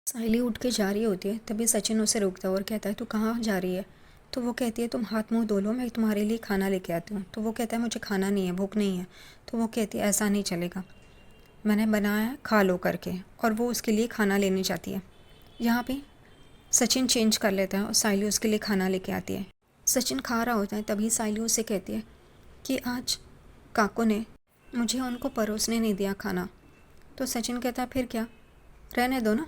सायली उठ के जा रही होती है, तभी सचिन उसे रोकता है और कहता है तू कहाँ जा रही है। तो वो कहती है तुम हाथ मुंह धो लो, मैं तुम्हारे लिए खाना लेके आती हूँ। तो वो कहता है मुझे खाना नहीं है, भूख नहीं है। तो वो कहती है ऐसा नहीं चलेगा, मैंने बनाया है, खा लो करके। और वो उसके लिए खाना लेने जाती है। यहाँ पे सचिन चेंज कर लेता है और सायली उसके लिए खाना लेके आती है। सचिन खा रहा होता है, तभी सायली उसे कहती है कि आज काकू ने मुझे उनको परोसने नहीं दिया खाना। तो सचिन कहता है फिर क्या, रहने दो ना,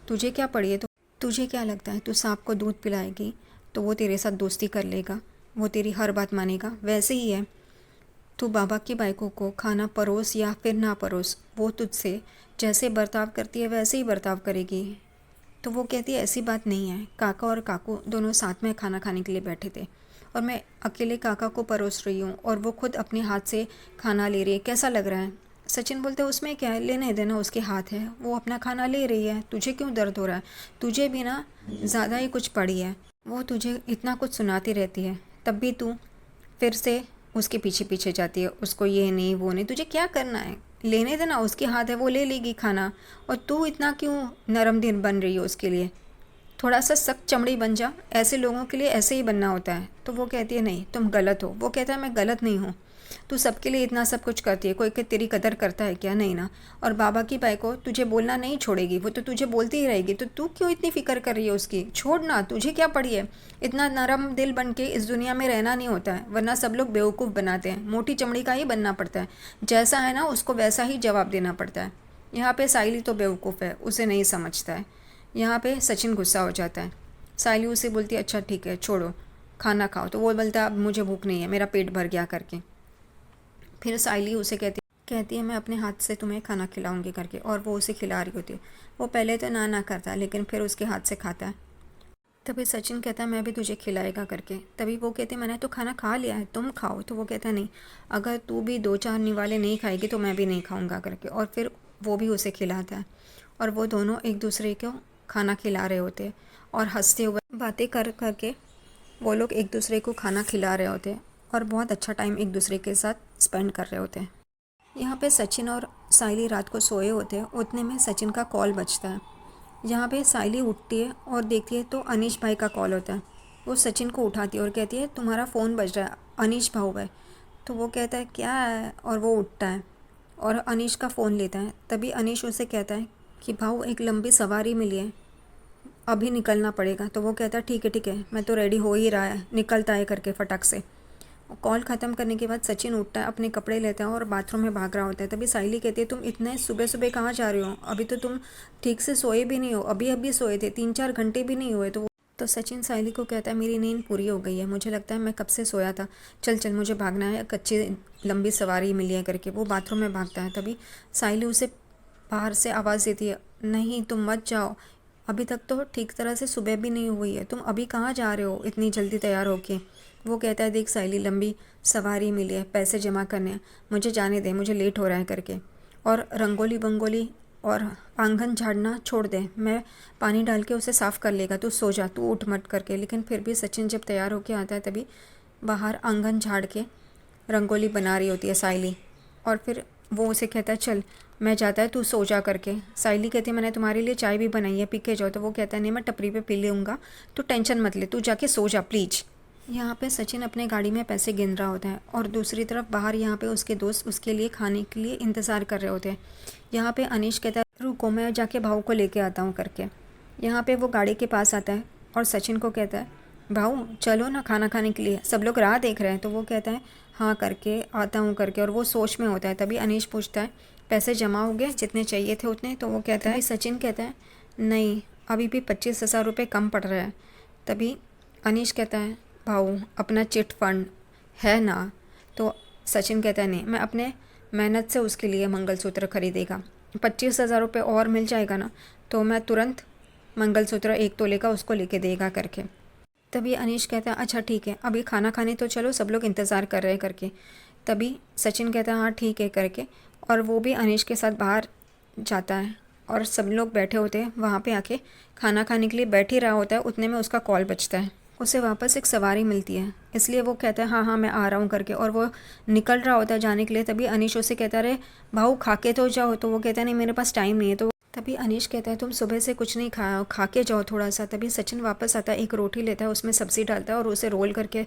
तुझे क्या पड़ी है। तो तुझे क्या लगता है तू सांप को दूध पिलाएगी तो वो तेरे साथ दोस्ती कर लेगा, वो तेरी हर बात मानेगा। वैसे ही है, तू बाबा की बाइकों को खाना परोस या फिर ना परोस, वो तुझसे जैसे बर्ताव करती है वैसे ही बर्ताव करेगी। तो वो कहती है ऐसी बात नहीं है, काका और काकू दोनों साथ में खाना खाने के लिए बैठे थे और मैं अकेले काका को परोस रही हूँ और वो खुद अपने हाथ से खाना ले रही है, कैसा लग रहा है। सचिन बोलते हैं उसमें क्या है, लेने देना, उसके हाथ है, वो अपना खाना ले रही है, तुझे क्यों दर्द हो रहा है। तुझे भी ना ज़्यादा ही कुछ पड़ी है, वो तुझे इतना कुछ सुनाती रहती है, तब भी तू फिर से उसके पीछे पीछे जाती है, उसको ये नहीं वो नहीं, तुझे क्या करना है, लेने देना, उसके हाथ है, वो ले लेगी खाना। और तू इतना क्यों नरम दिल बन रही हो उसके लिए, थोड़ा सा सख्त चमड़ी बन जा, ऐसे लोगों के लिए ऐसे ही बनना होता है। तो वो कहती है नहीं तुम गलत हो। वो कहता है मैं गलत नहीं हूँ, तू सबके लिए इतना सब कुछ करती है, कोई कि तेरी कदर करता है क्या, नहीं ना। और बाबा की बाई को तुझे बोलना नहीं छोड़ेगी, वो तो तुझे बोलती ही रहेगी, तो तू क्यों इतनी फिक्र कर रही है उसकी, छोड़ ना, तुझे क्या पड़ी है। इतना नरम दिल बन के इस दुनिया में रहना नहीं होता है, वरना सब लोग बेवकूफ़ बनाते हैं, मोटी चमड़ी का ही बनना पड़ता है, जैसा है ना उसको वैसा ही जवाब देना पड़ता है। यहाँ पे साइली तो बेवकूफ़ है, उसे नहीं समझता है। यहाँ पे सचिन गुस्सा हो जाता है। सायली उसे बोलती है अच्छा ठीक है छोड़ो, खाना खाओ। तो वो बोलता है अब मुझे भूख नहीं है, मेरा पेट भर गया करके। फिर सायली उसे कहती है मैं अपने हाथ से तुम्हें खाना खिलाऊंगी करके, और वो उसे खिला रही होती है। वो पहले तो ना करता है, लेकिन फिर उसके हाथ से खाता है। तभी सचिन कहता है मैं भी तुझे खिलाएगा करके। तभी वो कहती है मैंने तो खाना खा लिया है, तुम खाओ। तो वो कहता है नहीं, अगर तू भी दो चार निवाले नहीं खाएगी तो मैं भी नहीं खाऊंगा करके। और फिर वो भी उसे खिलाता है और वो दोनों एक दूसरे को खाना खिला रहे होते हैं और हंसते हुए बातें कर करके वो लोग एक दूसरे को खाना खिला रहे होते हैं और बहुत अच्छा टाइम एक दूसरे के साथ स्पेंड कर रहे होते हैं। यहाँ पे सचिन और सायली रात को सोए होते हैं, उतने में सचिन का कॉल बजता है। यहाँ पे सायली उठती है और देखती है तो अनीश भाई का कॉल होता है। वो सचिन को उठाती है और कहती है तुम्हारा फ़ोन बज रहा है, अनीश भाऊ है। तो वो कहता है क्या है, और वो उठता है और अनीश का फ़ोन लेता है। तभी अनीश उसे कहता है कि भाऊ एक लंबी सवारी मिली है, अभी निकलना पड़ेगा। तो वो कहता है ठीक है, मैं तो रेडी हो ही रहा है, निकलता है करके फटक से। कॉल ख़त्म करने के बाद सचिन उठता है, अपने कपड़े लेता है और बाथरूम में भाग रहा होता है। तभी सायली कहती है तुम इतने सुबह सुबह कहाँ जा रहे हो, अभी तो तुम ठीक से सोए भी नहीं हो, अभी अभी सोए थे, 3-4 घंटे भी नहीं हुए। तो सचिन सायली को कहता है मेरी नींद पूरी हो गई है, मुझे लगता है मैं कब से सोया था, चल चल मुझे भागना है, कच्ची लंबी सवारी मिली है करके। वो बाथरूम में भागता है। तभी सायली उसे बाहर से आवाज़ देती है नहीं तुम मत जाओ, अभी तक तो ठीक तरह से सुबह भी नहीं हुई है, तुम अभी कहाँ जा रहे हो इतनी जल्दी तैयार होके। वो कहता है देख सायली, लंबी सवारी मिली है, पैसे जमा करने हैं, मुझे जाने दे, मुझे लेट हो रहा है करके। और रंगोली बंगोली और आंगन झाड़ना छोड़ दे, मैं पानी डाल के उसे साफ़ कर लेगा, तू सो जा, तू उठ मत करके। लेकिन फिर भी सचिन जब तैयार होके आता है तभी बाहर आंगन झाड़ के रंगोली बना रही होती है सायली। और फिर वो उसे कहता है चल मैं जाता है, तू सो जा करके। सायली कहती है मैंने तुम्हारे लिए चाय भी बनाई है, पी के जाओ। तो वो कहता है नहीं मैं टपरी पे पी लूँगा, तू टेंशन मत ले, तू जाके सो जा प्लीज़। यहाँ पे सचिन अपने गाड़ी में पैसे गिन रहा होता है और दूसरी तरफ बाहर यहाँ पे उसके दोस्त उसके लिए खाने के लिए इंतज़ार कर रहे होते हैं। यहाँ पे अनीश कहता है रुको मैं जाके भाऊ को लेके आता हूँ करके। यहाँ पे वो गाड़ी के पास आता है और सचिन को कहता है भाऊ चलो ना खाना खाने के लिए, सब लोग राह देख रहे हैं। तो वो कहता है हाँ करके आता हूँ करके, और वो सोच में होता है। तभी अनीश पूछता है पैसे जमा हो गए जितने चाहिए थे उतने। तो वो कहता है सचिन कहता है नहीं अभी भी 25,000 रुपये कम पड़ रहा है। तभी अनीश कहता है भाऊ अपना चिट फंड है ना। तो सचिन कहता है नहीं, मैं अपने मेहनत से उसके लिए मंगलसूत्र खरीदेगा, 25,000 रुपये और मिल जाएगा ना तो मैं तुरंत मंगलसूत्र 1 तोले का उसको लेके देगा करके। तभी अनीश कहता है अच्छा ठीक है अभी खाना खाने तो चलो, सब लोग इंतज़ार कर रहे हैं करके। तभी सचिन कहता है हाँ ठीक है करके, और वो भी अनीश के साथ बाहर जाता है और सब लोग बैठे होते हैं वहाँ पे आके खाना खाने के लिए बैठ ही रहा होता है। उतने में उसका कॉल बजता है, उसे वापस एक सवारी मिलती है, इसलिए वो कहता है हाँ हाँ मैं आ रहा हूँ करके, और वो निकल रहा होता है जाने के लिए। तभी अनीश उसे कहता रहे भाऊ खा के तो जाओ। तो वो कहता है नहीं मेरे पास टाइम नहीं है। तो तभी अनीश कहता है तुम सुबह से कुछ नहीं खाया हो, खा के जाओ थोड़ा सा। तभी सचिन वापस आता है, एक रोटी लेता है, उसमें सब्ज़ी डालता है और उसे रोल करके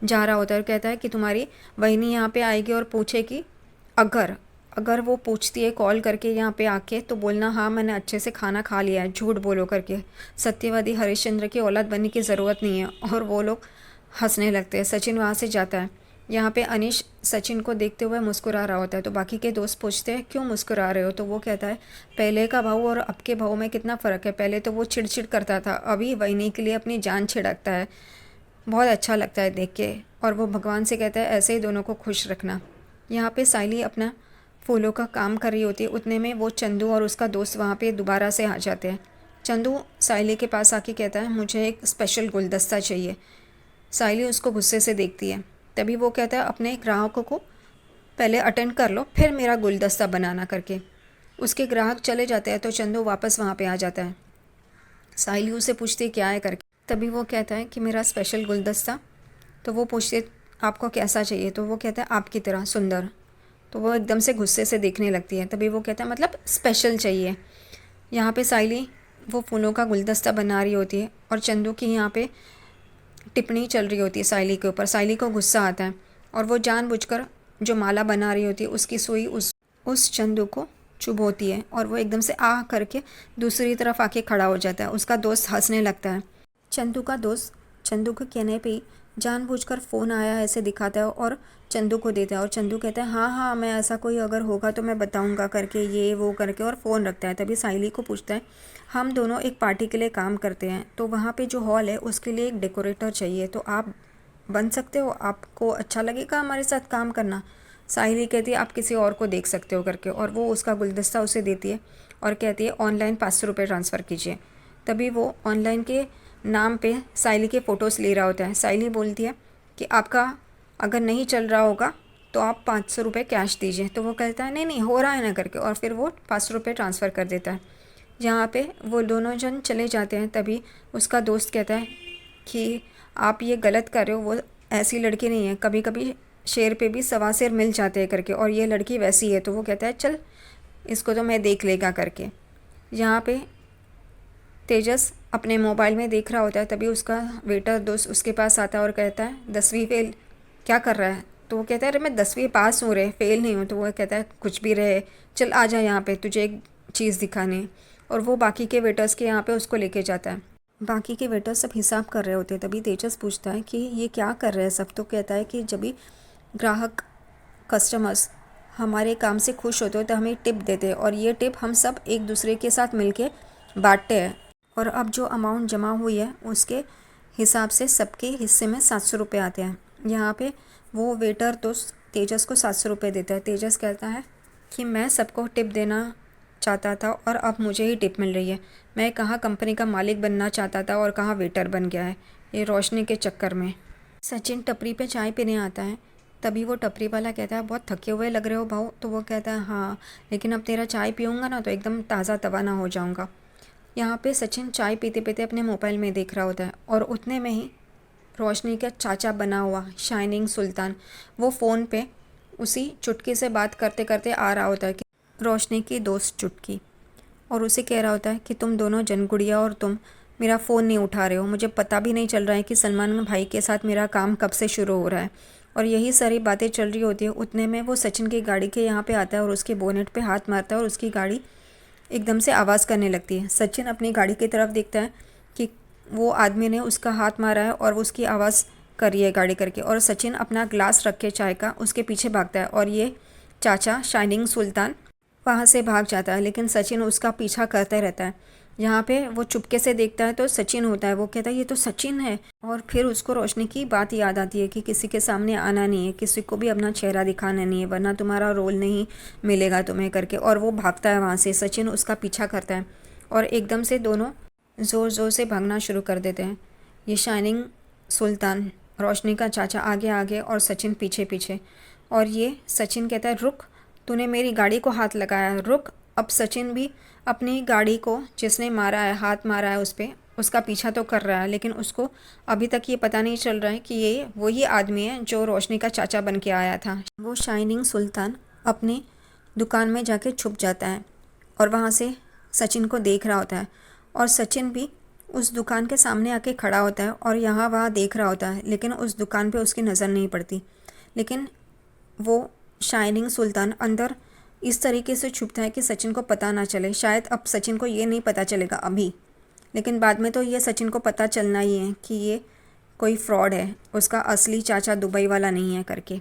जा रहा होता है और कहता है कि तुम्हारी बहनी यहाँ पे आएगी और पूछेगी, अगर अगर वो पूछती है कॉल करके यहाँ पे आके तो बोलना हाँ मैंने अच्छे से खाना खा लिया है, झूठ बोलो करके। सत्यवादी हरिश्चंद्र की औलाद बनने की ज़रूरत नहीं है। और वो लोग हंसने लगते हैं। सचिन वहाँ से जाता है। यहाँ पे अनीश सचिन को देखते हुए मुस्कुरा रहा होता है। तो बाकी के दोस्त पूछते हैं क्यों मुस्कुरा रहे हो, तो वो कहता है पहले का भाव और अब के भाव में कितना फ़र्क है। पहले तो वो चिड़चिड़ करता था, अभी वही के लिए अपनी जान छिड़कता है। बहुत अच्छा लगता है देख के। और वो भगवान से कहता है ऐसे ही दोनों को खुश रखना। यहाँ पे साइली अपना फूलों का काम कर रही होती है। उतने में वो चंदू और उसका दोस्त वहाँ पे दोबारा से आ जाते हैं। चंदू साइली के पास आके कहता है मुझे एक स्पेशल गुलदस्ता चाहिए। साइली उसको गुस्से से देखती है। तभी वो कहता है अपने ग्राहकों को पहले अटेंड कर लो फिर मेरा गुलदस्ता बनाना करके। उसके ग्राहक चले जाते हैं तो चंदू वापस वहाँ पे आ जाता है। साइली उसे पूछती है क्या है करके। तभी वो कहता है कि मेरा स्पेशल गुलदस्ता। तो वो पूछती है आपको कैसा चाहिए, तो वो कहता है आपकी तरह सुंदर। तो वो एकदम से गुस्से से देखने लगती है। तभी वो कहता है मतलब स्पेशल चाहिए। यहाँ पे साइली वो फूलों का गुलदस्ता बना रही होती है और चंदू की यहाँ पे टिप्पणी चल रही होती है साइली के ऊपर। साइली को गुस्सा आता है और वो जानबूझकर जो माला बना रही होती है उसकी सुई उस चंदू को चुभोती है और वो एकदम से आह करके दूसरी तरफ आके खड़ा हो जाता है। उसका दोस्त हंसने लगता है। चंदू का दोस्त चंदू के कहने पे ही जानबूझकर फ़ोन आया ऐसे दिखाता है और चंदू को देता है। और चंदू कहता है हाँ हाँ मैं ऐसा कोई अगर होगा तो मैं बताऊंगा करके ये वो करके और फ़ोन रखता है। तभी साइली को पूछता है हम दोनों एक पार्टी के लिए काम करते हैं तो वहाँ पे जो हॉल है उसके लिए एक डेकोरेटर चाहिए, तो आप बन सकते हो, आपको अच्छा लगेगा हमारे साथ काम करना। साहिली कहती है आप किसी और को देख सकते हो करके। और वो उसका गुलदस्ता उसे देती है और कहती है ऑनलाइन 500 रुपये ट्रांसफ़र कीजिए। तभी वो ऑनलाइन के नाम पे साहिली के फ़ोटोज़ ले रहा होता है। साहिली बोलती है कि आपका अगर नहीं चल रहा होगा तो आप 500 रुपये कैश दीजिए। तो वो कहता है नहीं नहीं हो रहा है ना करके, और फिर वो 500 रुपये ट्रांसफ़र कर देता है। जहाँ पे वो दोनों जन चले जाते हैं तभी उसका दोस्त कहता है कि आप ये गलत कर रहे हो, वो ऐसी लड़की नहीं है, कभी कभी शेर पे भी सवा शेर मिल जाते हैं करके, और ये लड़की वैसी है। तो वो कहता है चल इसको तो मैं देख लेगा करके। यहाँ पे तेजस अपने मोबाइल में देख रहा होता है। तभी उसका वेटर दोस्त उसके पास आता है और कहता है 10वीं फेल क्या कर रहा है। तो वो कहता है अरे मैं 10वीं पास हूँ रे, फेल नहीं हूँ। तो वो कहता है कुछ भी रहे, चल आ जा यहाँ पे तुझे एक चीज़ दिखानी। और वो बाकी के वेटर्स के यहाँ पे उसको लेके जाता है। बाकी के वेटर्स सब हिसाब कर रहे होते हैं। तभी तेजस पूछता है कि ये क्या कर रहे हैं सब। तो कहता है कि जब भी ग्राहक कस्टमर्स हमारे काम से खुश होते हो तो हमें टिप देते हैं, और ये टिप हम सब एक दूसरे के साथ मिलके बांटते हैं। और अब जो अमाउंट जमा हुई है उसके हिसाब से सबके हिस्से में 700 रुपये आते हैं। यहाँ पे वो वेटर तो तेजस को 700 रुपये देता है। तेजस कहता है कि मैं सबको टिप देना चाहता था और अब मुझे ही टिप मिल रही है। मैं कहाँ कंपनी का मालिक बनना चाहता था और कहाँ वेटर बन गया है ये रोशनी के चक्कर में। सचिन टपरी पे चाय पीने आता है। तभी वो टपरी वाला कहता है बहुत थके हुए लग रहे हो भाऊ। तो वो कहता है हाँ, लेकिन अब तेरा चाय पीऊँगा ना तो एकदम ताज़ा तवाना हो जाऊँगा। यहाँ पे सचिन चाय पीते पीते अपने मोबाइल में देख रहा होता है और उतने में ही रोशनी का चाचा बना हुआ शाइनिंग सुल्तान वो फ़ोन पे उसी चुटकी से बात करते करते आ रहा होता है कि रोशनी की दोस्त चुटकी, और उसे कह रहा होता है कि तुम दोनों जनगुड़िया और तुम मेरा फ़ोन नहीं उठा रहे हो। मुझे पता भी नहीं चल रहा है कि सलमान भाई के साथ मेरा काम कब से शुरू हो रहा है। और यही सारी बातें चल रही होती है। उतने में वो सचिन की गाड़ी के यहाँ पे आता है और उसके बोनेट पे हाथ मारता है और उसकी गाड़ी एकदम से आवाज़ करने लगती है। सचिन अपनी गाड़ी की तरफ देखता है कि वो आदमी ने उसका हाथ मारा है और उसकी आवाज़ कर रही है गाड़ी करके। और सचिन अपना ग्लास रख के चाय का उसके पीछे भागता है और ये चाचा शाइनिंग सुल्तान वहाँ से भाग जाता है, लेकिन सचिन उसका पीछा करते रहता है। यहाँ पे वो चुपके से देखता है तो सचिन होता है। वो कहता है ये तो सचिन है। और फिर उसको रोशनी की बात याद आती है कि किसी के सामने आना नहीं है, किसी को भी अपना चेहरा दिखाना नहीं है, वरना तुम्हारा रोल नहीं मिलेगा तुम्हें करके। और वो भागता है वहाँ से। सचिन उसका पीछा करता है और एकदम से दोनों ज़ोर ज़ोर से भागना शुरू कर देते हैं। ये शाइनिंग सुल्तान रोशनी का चाचा आगे आगे और सचिन पीछे पीछे। और ये सचिन कहता है रुक, तूने मेरी गाड़ी को हाथ लगाया, रुक। अब सचिन भी अपनी गाड़ी को जिसने मारा है हाथ मारा है उस पर उसका पीछा तो कर रहा है, लेकिन उसको अभी तक ये पता नहीं चल रहा है कि ये वही आदमी है जो रोशनी का चाचा बन के आया था। वो शाइनिंग सुल्तान अपनी दुकान में जाके छुप जाता है और वहाँ से सचिन को देख रहा होता है और सचिन भी उस दुकान के सामने आके खड़ा होता है और यहाँ वहाँ देख रहा होता है, लेकिन उस दुकान पे उसकी नज़र नहीं पड़ती। लेकिन वो शाइनिंग सुल्तान अंदर इस तरीके से छुपता है कि सचिन को पता ना चले। शायद अब सचिन को ये नहीं पता चलेगा अभी, लेकिन बाद में तो ये सचिन को पता चलना ही है कि ये कोई फ्रॉड है, उसका असली चाचा दुबई वाला नहीं है करके।